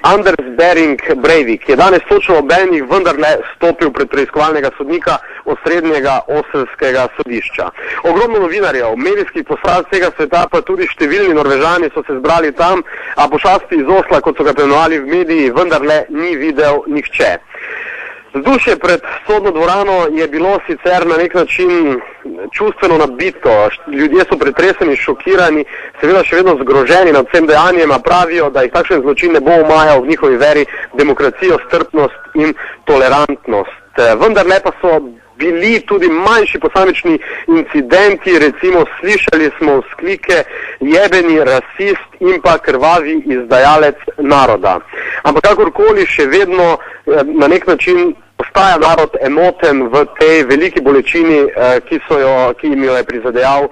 Anders Behring Breivik je danes točno ob enih vendarle stopil pred preiskovalnega sodnika osrednjega oselskega sodišča. Ogromno novinarjev, medijskih poslal vsega sveta, pa tudi številni Norvežani so se zbrali tam, a pošasti iz Osla, kot so ga pojmenovali v mediji, vendarle ni videl nihče. Vzdušje pred sodno dvorano je bilo sicer na nek način čustveno nabito. Ljudje so pretreseni, šokirani, seveda še vedno zgroženi nad vsem dejanjem, a pravijo, da jih takšen zločin ne bo omajal v njihovi veri demokracijo, strpnost in tolerantnost. Vendarle pa so bili tudi manjši posamični incidenti, recimo slišali smo vzklike jebeni rasist in pa krvavi izdajalec naroda. Ampak kakorkoli še vedno na nek način postaja narod enoten v tej veliki bolečini, ki jim jo je prizadejal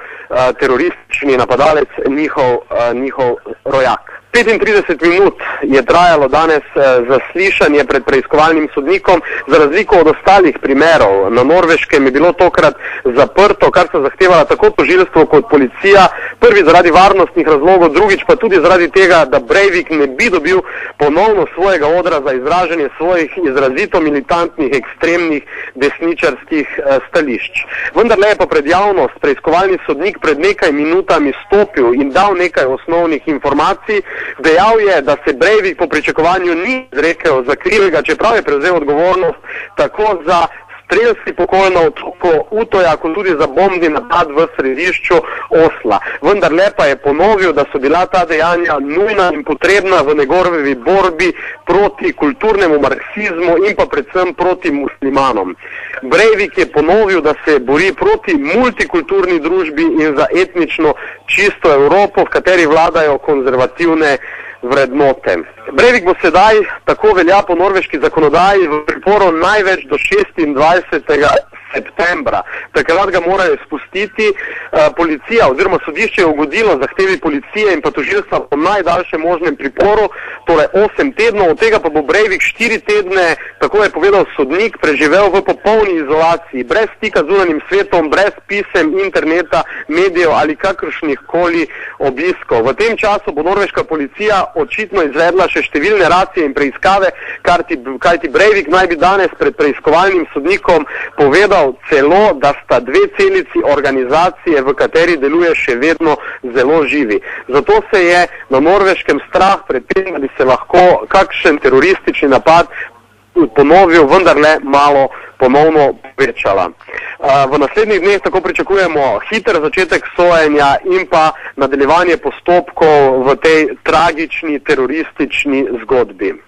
teroristični napadalec, njihov rojak. 35 minut je trajalo danes zaslišanje pred preiskovalnim sodnikom. Za razliko od ostalih primerov na Norveškem je bilo tokrat zaprto, kar so zahtevala tako tožilstvo kot policija. Prvi zaradi varnostnih razlogov, drugič pa tudi zaradi tega, da Breivik ne bi dobil ponovno svojega odra za izražanje svojih izrazito militantnih, ekstremnih desničarskih stališč. Vendarle je pa pred javnost preiskovalni sodnik pred nekaj minutami stopil in dal nekaj osnovnih informacij. Dejal je, da se Breivik po pričakovanju ni izrekel za krivega, čeprav je prevzel odgovornost tako za strelski pokol na otoku Utoja, kot tudi za bombni napad v središču Osla. Vendarle pa je ponovil, da so bila ta dejanja nujna in potrebna v njegovi borbi proti kulturnemu marksizmu in pa predvsem proti muslimanom. Breivik je ponovil, da se bori proti multikulturni družbi in za etnično čisto Evropo, v kateri vladajo konzervativne vrednote. Breivik bo sedaj, tako velja po norveški zakonodaji, v priporu največ do 26. septembra. Takrat ga morajo spustiti. Policija oziroma sodišče je ugodilo zahtevi policije in pa tožilstva po najdaljšem možnem priporu, torej 8 tednov, od tega pa bo Breivik 4 tedne, tako je povedal sodnik, preživel v popolni izolaciji, brez stika z zunanjim svetom, brez pisem, interneta, medijev ali kakršnih koli obiskov. V tem času bo norveška policija očitno izvedla še številne racije in preiskave, kajti Breivik naj bi danes pred preiskovalnim sodnikom povedal celo, da sta dve celici organizacije, v kateri deluje, še vedno zelo živi. Zato se je na Norveškem strah pred tem, da bi se lahko kakšen teroristični napad ponovil, vendarle malo ponovno povečala. V naslednjih dneh tako pričakujemo hiter začetek sojenja in pa nadaljevanje postopkov v tej tragični teroristični zgodbi.